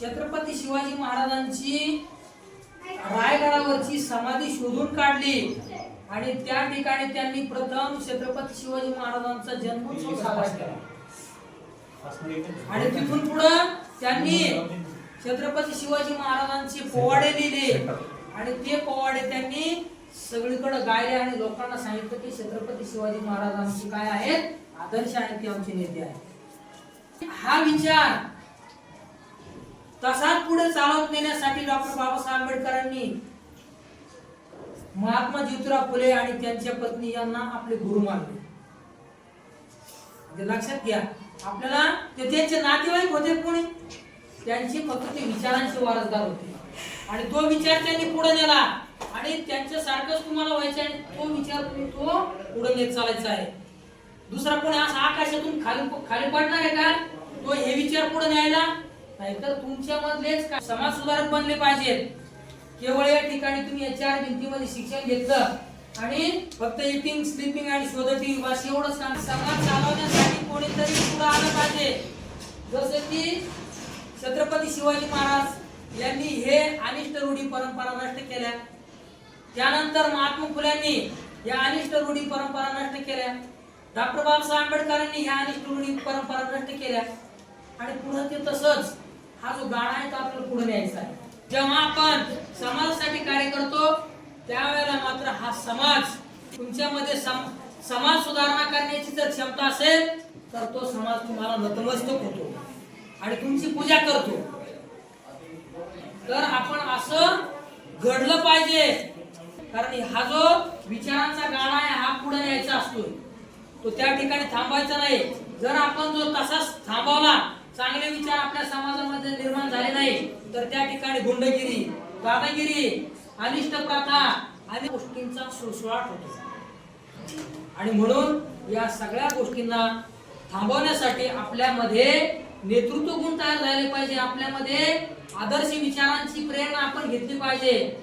छत्रपती शिवाजी महाराजांची रायगडावरची समाधी शोधून काढली आणि त्या ठिकाणी त्यांनी प्रथम छत्रपती शिवाजी महाराजांचा जन्मोत्सव साजरा केला आणि तिथून पुढे त्यांनी छत्रपती शिवाजी महाराजांचे पोवाडे लिहिले आणि ते पोवाडे त्यांनी सगळीकडे गायले आणि लोकांना सांगितलं की छत्रपती शिवाजी महाराजांचे काय आहेत आदर्श आहेत, ते आमचे नेते आहेत. हा विचार तसाच पुढे चालवत नेण्यासाठी डॉक्टर बाबासाहेब आंबेडकरांनी महात्मा ज्योतिराव फुले आणि त्यांच्या पत्नी यांना आपले गुरु मानले. लक्षात घ्या, आपल्याला ते त्यांचे नातेवाईक होते, कोणी त्यांचे फक्त ते विचारांचे वारसदार होते आणि तो विचार त्यांनी पुढे नेला आणि त्यांच्या सारखंच तुम्हाला व्हायचं आहे. तो विचार तुम्ही तो पुढे नेत चालायचा आहे. दुसरा कोणी असा आकाशातून खाली पडणार आहे का तो हे विचार पुढे न्यायला? नाहीतर तुमच्या मधलेच समाज सुधारक बनले पाहिजेत. केवळ या ठिकाणी तुम्ही या चार भिंतीमध्ये शिक्षण घेतलं आणि फक्त इटिंग स्लीपिंग आणि शोधटी बस एवढंच काम. समाज चालवण्यासाठी कोणीतरी पुढे आलं पाहिजे. जसं की छत्रपती शिवाजी महाराज यांनी हे अनिष्ट रूढी परंपरा नष्ट केल्या, त्यानंतर महात्मा फुल्यांनी या अनिष्ट रूढी परंपरा नष्ट केल्या, डॉक्टर बाबासाहेब आंबेडकरांनी या अनिष्ट रूढी परंपरा नष्ट केल्या आणि पुढे ते तसंच हा जो गाडा आहे तो आपल्याला पुढे न्यायचा आहे. जेव्हा आपण समाजासाठी कार्य करतो त्यावेळेला मात्र हा समाज तुमच्यामध्ये समाज सुधारणा करण्याची जर क्षमता असेल तर तो समाज तुम्हाला नतमस्तक होतो आणि तुमची पूजा करतो. तर आपण असं घडलं पाहिजे, कारण हा जो विचारांचा गाडा आहे हा पुढे न्यायचा असतो, तो त्या ठिकाणी थांबायचा नाही. जर आपण जो तसाच थांबवला, चांगले विचार आपल्या समाजामध्ये निर्माण झाले नाही तर त्या ठिकाणी गुंडगिरी, दादागिरी, अनिष्ट प्रथा आणि गोष्टींचा सुळसुळाट होतो. आणि म्हणून या सगळ्या गोष्टींना थांबवण्यासाठी आपल्यामध्ये नेतृत्व गुण तयार झाले पाहिजे, आपल्यामध्ये आदर्श विचारांची प्रेरणा आपण घेतली पाहिजे.